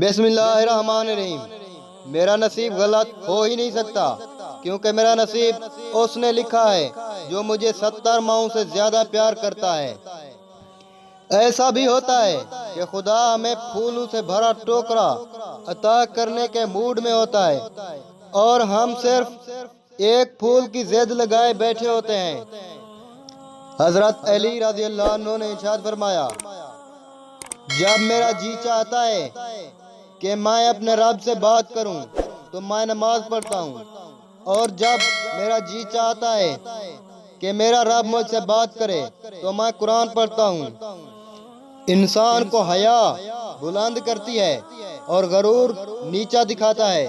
بسم اللہ الرحمن الرحیم۔ میرا نصیب غلط ہو ہی نہیں سکتا، کیونکہ میرا نصیب اس نے لکھا ہے جو مجھے 70 ماؤں سے زیادہ پیار کرتا ہے۔ ایسا بھی ہوتا ہے کہ خدا ہمیں پھولوں سے بھرا ٹوکرا عطا کرنے کے موڈ میں ہوتا ہے اور ہم صرف ایک پھول کی ضد لگائے بیٹھے ہوتے ہیں۔ حضرت علی رضی اللہ عنہ نے ارشاد فرمایا، جب میرا جی چاہتا ہے کہ میں اپنے رب سے بات کروں تو میں نماز پڑھتا ہوں، اور جب میرا جی چاہتا ہے کہ میرا رب مجھ سے بات کرے تو میں قرآن پڑھتا ہوں۔ انسان کو حیا بلند کرتی ہے اور غرور نیچا دکھاتا ہے۔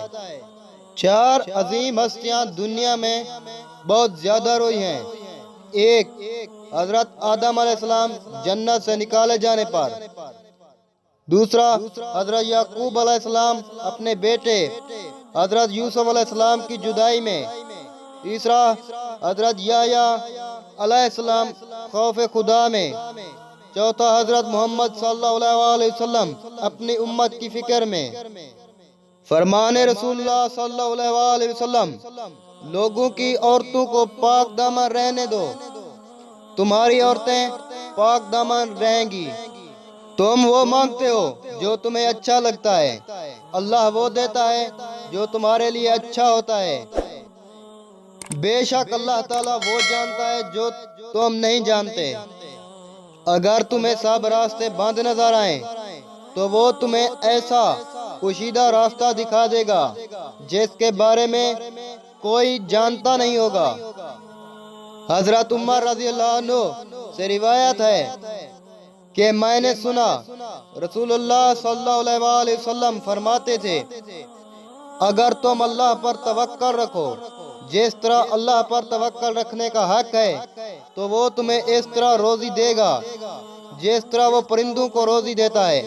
4 عظیم ہستیاں دنیا میں بہت زیادہ روئی ہیں۔ ایک، حضرت آدم علیہ السلام جنت سے نکالے جانے پر۔ دوسرا، حضرت یعقوب علیہ السلام اپنے بیٹے حضرت یوسف علیہ السلام کی جدائی میں۔ تیسرا، حضرت یحییٰ علیہ السلام خوف خدا میں۔ چوتھا، حضرت محمد صلی اللہ علیہ وسلم اپنی امت کی فکر میں۔ فرمان رسول اللہ صلی اللہ علیہ وسلم، لوگوں کی عورتوں کو پاک دامن رہنے دو، تمہاری عورتیں پاک دامن رہیں گی۔ تم وہ مانگتے ہو جو تمہیں اچھا لگتا ہے، اللہ وہ دیتا ہے جو تمہارے لیے اچھا ہوتا ہے۔ بے شک اللہ تعالیٰ وہ جانتا ہے جو تم نہیں جانتے۔ اگر تمہیں سب راستے بند نظر آئیں تو وہ تمہیں ایسا کشیدہ راستہ دکھا دے گا جس کے بارے میں کوئی جانتا نہیں ہوگا۔ حضرت عمر رضی اللہ عنہ سے روایت ہے کہ میں نے سنا رسول اللہ صلی اللہ علیہ وسلم فرماتے تھے، اگر تم اللہ پر توکل رکھو جس طرح اللہ پر توکل رکھنے کا حق ہے تو وہ تمہیں اس طرح روزی دے گا جس طرح وہ پرندوں کو روزی دیتا ہے۔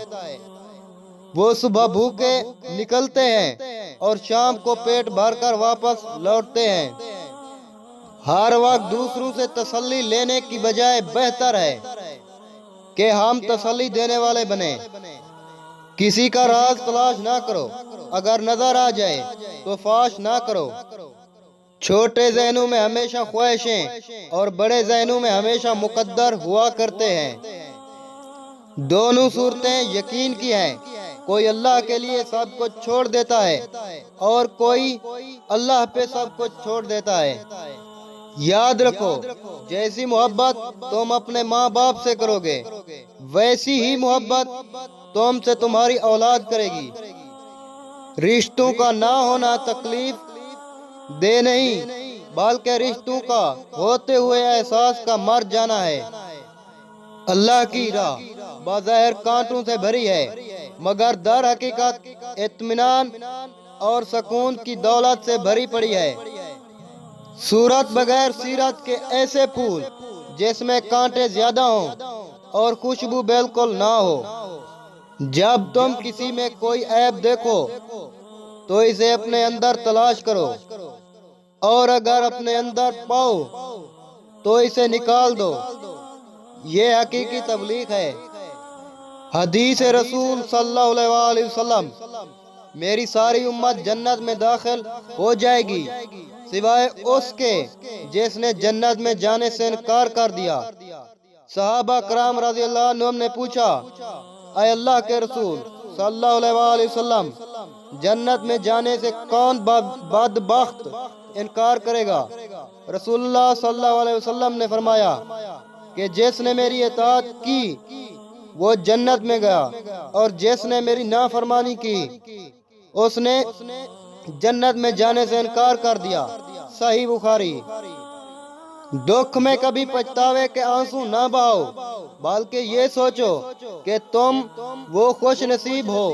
وہ صبح بھوکے نکلتے ہیں اور شام کو پیٹ بھر کر واپس لوٹتے ہیں۔ ہر وقت دوسروں سے تسلی لینے کی بجائے بہتر ہے کہ ہم تسلی دینے والے بنیں۔ کسی کا راز تلاش نہ کرو، اگر نظر آ جائے تو فاش نہ کرو۔ چھوٹے ذہنوں میں ہمیشہ خواہشیں اور بڑے ذہنوں میں ہمیشہ مقدر ہوا کرتے ہیں۔ دونوں صورتیں یقین کی ہیں، کوئی اللہ کے لیے سب کچھ چھوڑ دیتا ہے اور کوئی اللہ پہ سب کچھ چھوڑ دیتا ہے۔ یاد رکھو، جیسی محبت تم اپنے ماں باپ سے کرو گے ویسی ہی محبت تم سے تمہاری اولاد کرے گی۔ رشتوں کا نہ ہونا تکلیف دہ نہیں، بلکہ رشتوں کا ہوتے ہوئے احساس کا مر جانا ہے۔ اللہ کی راہ بظاہر کانٹوں سے بھری ہے، مگر در حقیقت اطمینان اور سکون کی دولت سے بھری پڑی ہے۔ صورت بغیر سیرت کے ایسے پھول جس میں کانٹے زیادہ ہوں اور خوشبو بالکل نہ ہو۔ جب تم کسی میں کوئی عیب دیکھو تو اسے اپنے اندر تلاش کرو، اور اگر اپنے اندر پاؤ تو اسے نکال دو۔ یہ حقیقی تبلیغ ہے۔ حدیث رسول صلی اللہ علیہ وسلم، میری ساری امت جنت میں داخل ہو جائے گی سوائے اس کے جس نے جنت میں جانے سے انکار کر دیا۔ صحابہ کرام رضی اللہ عنہم نے پوچھا، اے اللہ کے رسول صلی اللہ علیہ وسلم، جنت میں جانے سے کون بدبخت انکار کرے گا؟ رسول اللہ صلی اللہ علیہ وسلم نے فرمایا کہ جس نے میری اطاعت کی وہ جنت میں گیا، اور جس نے میری نافرمانی کی اس نے جنت میں جانے سے انکار کر دیا۔ صحیح بخاری۔ دکھ میں کبھی پچھتاوے کے آنسو نہ بہاؤ، بلکہ یہ سوچو کہ تم وہ خوش نصیب ہو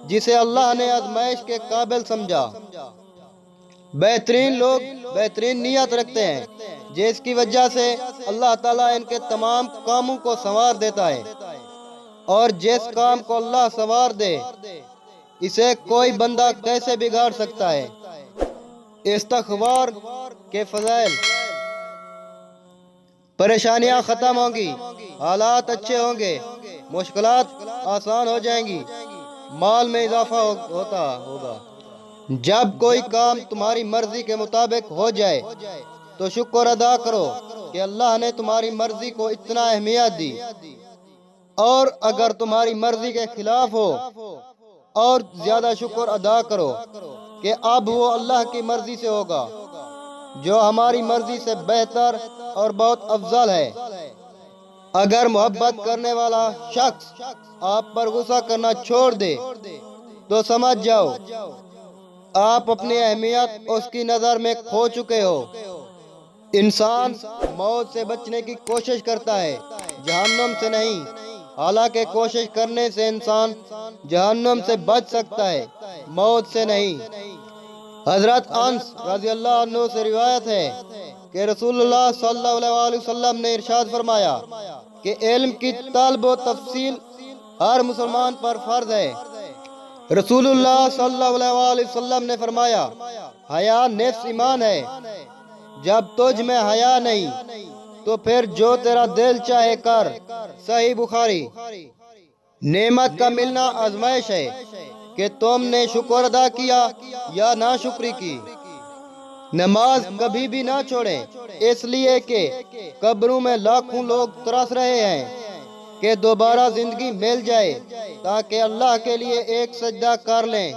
جسے اللہ نے آزمائش کے قابل سمجھا۔ بہترین لوگ بہترین نیت رکھتے ہیں جس کی وجہ سے اللہ تعالیٰ ان کے تمام کاموں کو سنوار دیتا ہے، اور جس کام کو اللہ سنوار دے اسے کوئی بندہ کیسے بگاڑ سکتا ہے۔ استغفار کے فضائل: پریشانیاں ختم ہوں گی، حالات اچھے ہوں گے، مشکلات آسان ہو جائیں گی۔ مال میں اضافہ ہوتا ہوگا۔ جب کوئی کام تمہاری مرضی کے مطابق ہو جائے تو شکر ادا کرو کہ اللہ نے تمہاری مرضی کو اتنا اہمیت دی، اور اگر تمہاری مرضی کے خلاف ہو اور زیادہ شکر ادا کرو کہ اب وہ اللہ کی مرضی سے ہوگا جو ہماری مرضی سے بہتر اور بہت افضل ہے۔ اگر محبت کرنے والا شخص آپ پر غصہ کرنا چھوڑ دے تو سمجھ جاؤ آپ اپنی اہمیت اس کی نظر میں کھو چکے ہو۔ انسان موت سے بچنے کی کوشش کرتا ہے، جہنم سے نہیں، حالانکہ کوشش کرنے سے انسان جہنم سے بچ سکتا ہے، موت سے نہیں۔ حضرت انس رضی اللہ عنہ سے روایت ہے کہ رسول اللہ صلی اللہ علیہ وسلم نے ارشاد فرمایا کہ علم کی طلب و تفصیل ہر مسلمان پر فرض ہے۔ رسول اللہ صلی اللہ علیہ وسلم نے فرمایا، حیا نصف ایمان ہے، جب تجھ میں حیا نہیں تو پھر جو تیرا دل چاہے کر۔ صحیح بخاری۔ نعمت کا ملنا آزمائش ہے کہ تم نے شکر ادا کیا یا ناشکری کی۔ نماز کبھی بھی نہ چھوڑیں، اس لیے کہ قبروں میں لاکھوں لوگ ترس رہے ہیں کہ دوبارہ زندگی مل جائے تاکہ اللہ کے لیے ایک سجدہ کر لیں۔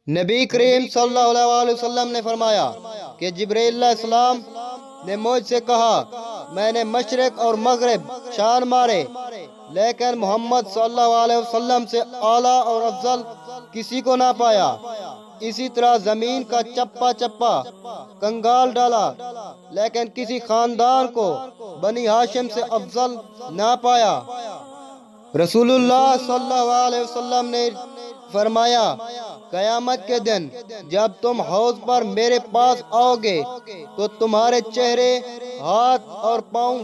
نبی کریم صلی اللہ علیہ وسلم نے فرمایا کہ جبرائیل علیہ السلام نے مجھ سے کہا، میں نے مشرق اور مغرب چھان مارے لیکن محمد صلی اللہ علیہ وسلم سے اعلیٰ اور افضل کسی کو نہ پایا۔ اسی طرح زمین کا چپا چپا کنگال ڈالا لیکن کسی خاندان کو بنی ہاشم سے افضل نہ پایا۔ رسول اللہ صلی اللہ علیہ وسلم نے فرمایا، قیامت کے دن جب تم حوض پر میرے پاس آؤ گے تو تمہارے چہرے، ہاتھ اور پاؤں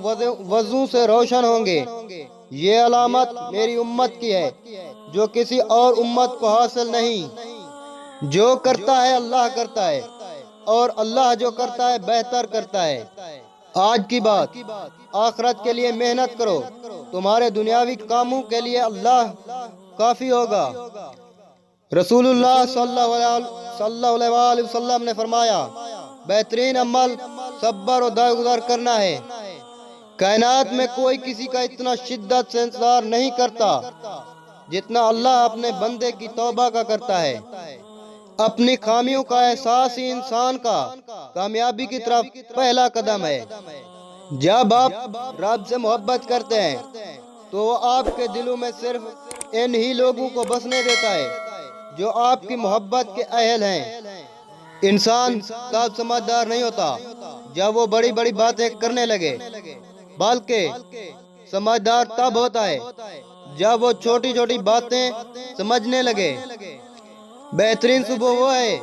وضو سے روشن ہوں گے۔ یہ علامت میری امت کی ہے جو کسی اور امت کو حاصل نہیں۔ جو کرتا ہے اللہ کرتا ہے، اور اللہ جو کرتا ہے بہتر کرتا ہے۔ آج کی بات، آخرت کے لیے محنت کرو، تمہارے دنیاوی کاموں کے لیے اللہ کافی ہوگا۔ رسول اللہ صلی اللہ علیہ وسلم نے فرمایا، بہترین عمل صبر و درگزر کرنا ہے۔ کائنات میں کوئی کسی کا اتنا شدت سے انتظار نہیں کرتا جتنا اللہ اپنے بندے کی توبہ کا کرتا ہے۔ اپنی خامیوں کا احساس ہی انسان کا کامیابی کی طرف پہلا قدم ہے۔ جب آپ رب سے محبت کرتے ہیں تو وہ آپ کے دلوں میں صرف ان ہی لوگوں کو بسنے دیتا ہے جو آپ کی محبت کے اہل ہیں۔ انسان تب سمجھدار نہیں ہوتا جب وہ بڑی بڑی باتیں کرنے لگے، بلکہ سمجھدار تب ہوتا ہے جب وہ چھوٹی چھوٹی باتیں سمجھنے لگے۔ بہترین صبح وہ ہے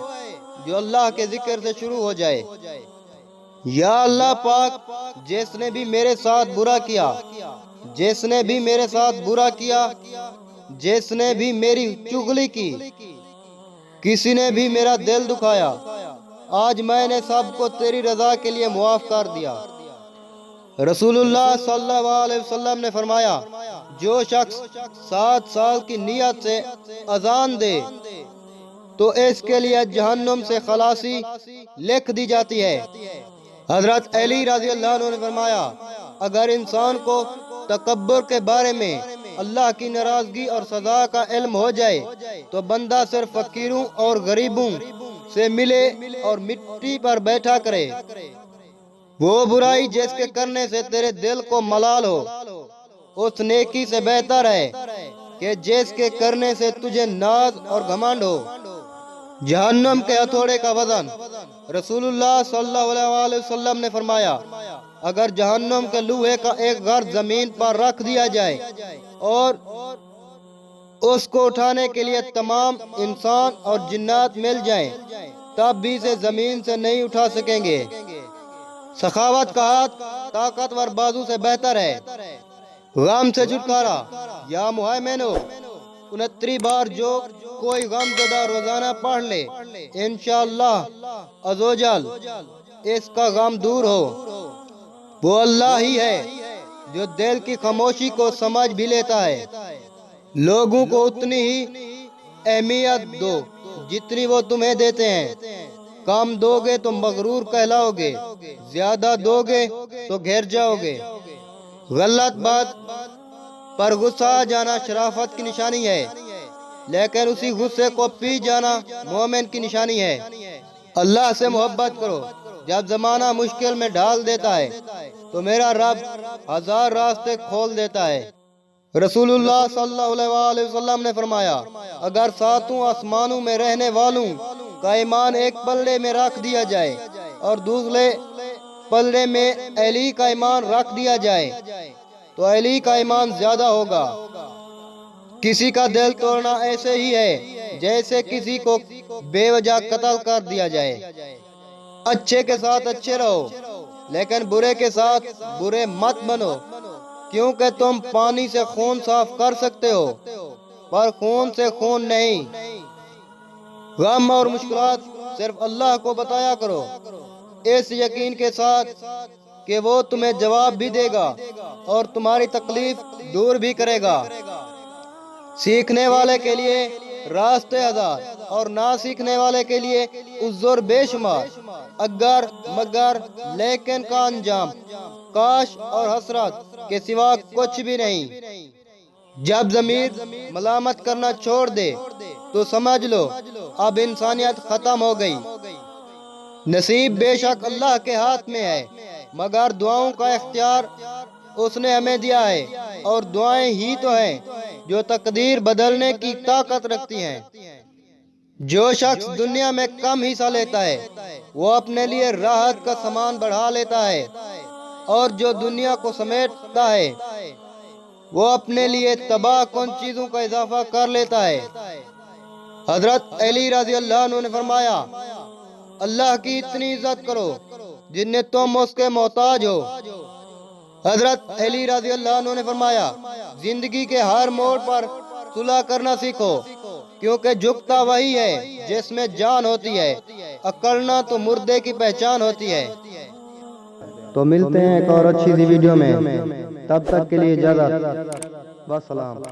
جو اللہ کے ذکر سے شروع ہو جائے۔ یا اللہ پاک، جس نے بھی میرے ساتھ برا کیا، جس نے بھی میرے ساتھ برا کیا، جس نے بھی میری چغلی کی، کسی نے بھی میرا دل دکھایا، آج میں نے سب کو تیری رضا کے لیے معاف کر دیا۔ رسول اللہ صلی اللہ علیہ وسلم نے فرمایا، جو شخص 7 سال کی نیت سے اذان دے تو اس کے لیے جہنم سے خلاصی لکھ دی جاتی ہے۔ حضرت علی رضی اللہ عنہ نے فرمایا، اگر انسان کو تکبر کے بارے میں اللہ کی ناراضگی اور سزا کا علم ہو جائے تو بندہ صرف فقیروں اور غریبوں سے ملے اور مٹی پر بیٹھا کرے۔ وہ برائی جس کے کرنے سے تیرے دل کو ملال ہو اس نیکی سے بہتر ہے کہ جس کے کرنے سے تجھے ناز اور گھمنڈ ہو۔ جہنم کے ہتھوڑے کا وزن، رسول اللہ صلی اللہ علیہ وسلم نے فرمایا، اگر جہنم کے لوہے کا ایک غرض زمین پر رکھ دیا جائے اور اس کو اٹھانے کے لیے تمام انسان اور جنات مل جائیں تب بھی اسے زمین سے نہیں اٹھا سکیں گے۔ سخاوت کا ہاتھ طاقتور بازو سے بہتر ہے۔ غم سے چھٹکارا، یا مہیمنو 69 بار جو کوئی غم زدہ روزانہ پڑھ لے، انشاءاللہ عزوجل اس کا غم دور ہو۔ وہ اللہ ہی ہے جو دل کی خاموشی کو سمجھ بھی لیتا ہے۔ لوگوں کو اتنی ہی اہمیت دو جتنی وہ تمہیں دیتے ہیں۔ کم دو گے تو مغرور کہلاؤ گے، زیادہ دو گے تو گھر جاؤ گے۔ غلط بات پر غصہ آ جانا شرافت کی نشانی ہے، لیکن اسی غصے کو پی جانا مومن کی نشانی ہے۔ اللہ سے محبت کرو۔ جب زمانہ مشکل میں ڈال دیتا ہے تو میرا رب ہزار راستے کھول دیتا ہے۔ رسول اللہ صلی اللہ علیہ وسلم نے فرمایا، اگر ساتوں آسمانوں میں رہنے والوں کا ایمان ایک پلڑے میں رکھ دیا جائے اور دوسرے پلڑے میں علی کا ایمان رکھ دیا جائے تو علی کا ایمان زیادہ ہوگا۔ کسی کا دل توڑنا ایسے ہی ہے جیسے کسی کو بے وجہ قتل کر دیا جائے۔ اچھے کے ساتھ اچھے رہو، لیکن برے کے ساتھ برے مت بنو، کیونکہ تم پانی سے خون صاف کر سکتے ہو پر خون سے خون نہیں۔ غم اور مشکلات صرف اللہ کو بتایا کرو، اس یقین کے ساتھ کہ وہ تمہیں جواب بھی دے گا اور تمہاری تکلیف دور بھی کرے گا۔ سیکھنے والے کے لیے راستے ہزار اور نہ سیکھنے والے کے لیے عذر بے شمار۔ اگر مگر لیکن کا انجام کاش اور حسرت کے سوا کچھ بھی نہیں۔ جب ضمیر ملامت کرنا چھوڑ دے تو سمجھ لو اب انسانیت ختم ہو گئی۔ نصیب بے شک اللہ کے ہاتھ میں ہے، مگر دعاؤں کا اختیار اس نے ہمیں دیا ہے، اور دعائیں ہی تو ہیں جو تقدیر بدلنے کی طاقت رکھتی ہیں۔ جو شخص دنیا میں کم حصہ لیتا ہے وہ اپنے لیے راحت کا سامان بڑھا لیتا ہے، اور جو دنیا کو سمیٹتا ہے وہ اپنے لیے تباہ کن چیزوں کا اضافہ کر لیتا ہے۔ حضرت علی رضی اللہ عنہ نے فرمایا، اللہ کی اتنی عزت کرو جن تم اس کے محتاج ہو۔ حضرت علی رضی اللہ عنہ نے فرمایا، زندگی کے ہر موڑ پر صلح کرنا سیکھو، کیونکہ جھکتا وہی ہے جس میں جان ہوتی ہے، اکڑنا تو مردے کی پہچان ہوتی ہے۔ تو ملتے ہیں ایک اور اچھی سی ویڈیو میں، تب تک کے لیے اجازت، والسلام۔